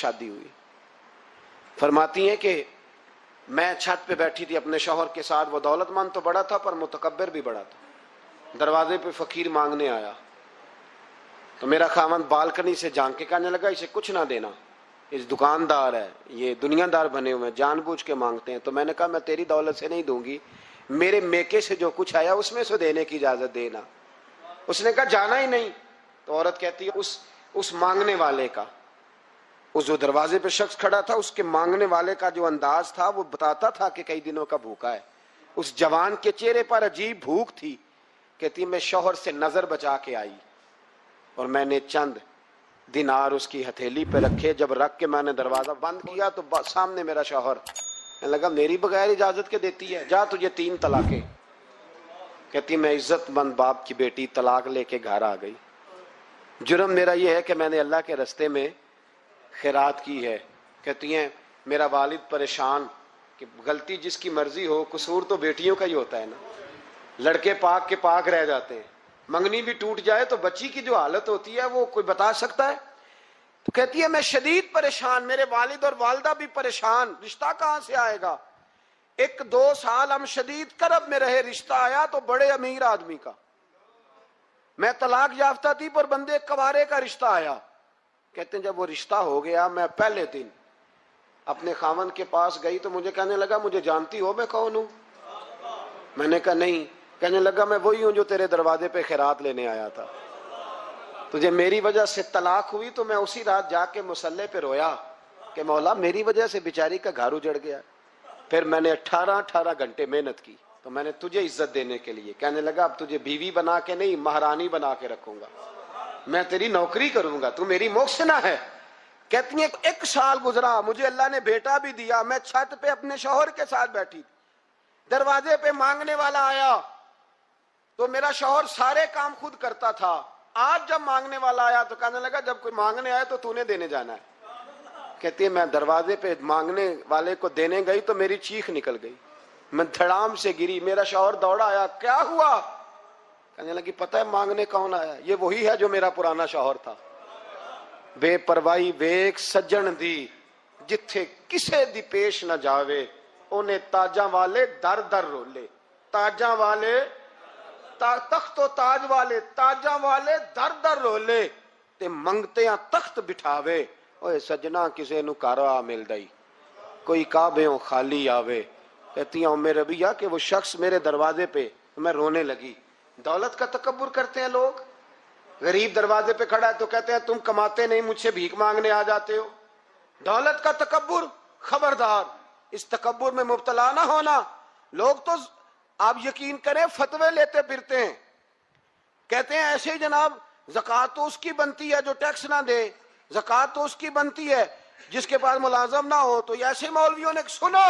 شادی ہوئی. فرماتی ہیں کہ میں چھت پہ بیٹھی تھی اپنے شوہر کے ساتھ. وہ دولت مند تو بڑا تھا پر متکبر بھی بڑا تھا. دروازے پہ فقیر مانگنے آیا تو میرا خاوند بالکنی سے جھانک کے کہنے لگا اسے کچھ نہ دینا, اس دکاندار ہے, یہ دنیا دار بنے ہوئے ہیں, جان بوجھ کے مانگتے ہیں. تو میں نے کہا میں تیری دولت سے نہیں دوں گی, میرے میکے سے جو کچھ آیا اس میں سے دینے کی اجازت دینا. اس نے کہا جانا ہی نہیں. تو عورت کہتی ہے اس مانگنے والے کا, اس جو دروازے پہ شخص کھڑا تھا, اس کے مانگنے والے کا جو انداز تھا وہ بتاتا تھا کہ کئی دنوں کا بھوکا ہے. اس جوان کے چہرے پر عجیب بھوک تھی. کہتی میں شوہر سے نظر بچا کے آئی اور میں نے چند دینار اس کی ہتھیلی پہ رکھے. جب رکھ کے میں نے دروازہ بند کیا تو سامنے میرا شوہر. کہنے لگا میری بغیر اجازت کے دیتی ہے, جا تجھے 3 طلاقیں. کہتی میں عزت مند باپ کی بیٹی طلاق لے کے گھر آ گئی. جرم میرا یہ ہے کہ میں نے اللہ کے رستے میں خیرات کی ہے. کہتی ہیں میرا والد پریشان کہ غلطی جس کی مرضی ہو, قصور تو بیٹیوں کا ہی ہوتا ہے نا. لڑکے پاک کے پاک رہ جاتے ہیں, منگنی بھی ٹوٹ جائے تو بچی کی جو حالت ہوتی ہے وہ کوئی بتا سکتا ہے. تو کہتی ہے میں شدید پریشان, میرے والد اور والدہ بھی پریشان, رشتہ کہاں سے آئے گا. 1-2 سال ہم شدید کرب میں رہے, رشتہ آیا تو بڑے امیر آدمی کا. میں طلاق یافتہ تھی پر بندے کوارے کا رشتہ آیا. کہتے ہیں جب وہ رشتہ ہو گیا میں پہلے دن اپنے خاوند کے پاس گئی تو مجھے کہنے لگا مجھے جانتی ہو میں کون ہوں. میں نے کہا نہیں. کہنے لگا میں وہی ہوں جو تیرے دروازے پہ خیرات لینے آیا تھا. تجھے میری وجہ سے طلاق ہوئی تو میں اسی رات جا کے مصلے پہ رویا کہ مولا میری وجہ سے بیچاری کا گھر اجڑ گیا. پھر میں نے 18 گھنٹے محنت کی تو میں نے تجھے عزت دینے کے لیے. کہنے لگا اب تجھے بیوی بنا کے نہیں مہرانی بنا کے رکھوں گا, میں تیری نوکری کروں گا, تو میری محسنہ ہے. کہتی ہیں 1 سال گزرا, مجھے اللہ نے بیٹا بھی دیا. میں چھت پہ اپنے شوہر کے ساتھ بیٹھی, دروازے پہ مانگنے والا آیا تو میرا شوہر سارے کام خود کرتا تھا. آج جب مانگنے والا آیا تو کہنے لگا جب کوئی مانگنے آیا تو تو نے دینے جانا ہے. کہتی ہے میں دروازے پہ مانگنے والے کو دینے گئی تو میری چیخ نکل گئی, میں دھڑام سے گری. میرا شوہر دوڑا آیا, کیا ہوا. کہنے لگی پتہ ہے مانگنے کون آیا, یہ وہی ہے جو میرا پرانا شوہر تھا. بے پرواہی ویک سجن دی, جتھے کسے دی پیش نہ جاوے, انہیں تاجاں والے در در رولے. تاجاں والے تخت و تاج والے, تاجاں والے در در رولے, تے منگتیاں تخت بٹھاوے. اوے سجنا کسے نو کارا مل دئی, کوئی کعبےوں خالی آوے. کہتی ہیں ام ربیہ کہ وہ شخص میرے دروازے پہ, میں رونے لگی. دولت کا تکبر کرتے ہیں لوگ. غریب دروازے پہ کھڑا ہے تو کہتے ہیں تم کماتے نہیں, مجھ سے بھیک مانگنے آ جاتے ہو. دولت کا تکبر, خبردار اس تکبر میں مبتلا نہ ہونا. لوگ تو آپ یقین کریں فتوے لیتے پھرتے ہیں, کہتے ہیں ایسے ہی جناب زکوٰۃ تو اس کی بنتی ہے جو ٹیکس نہ دے, زکوٰۃ تو اس کی بنتی ہے جس کے پاس ملازم نہ ہو. تو ایسے مولویوں نے سنو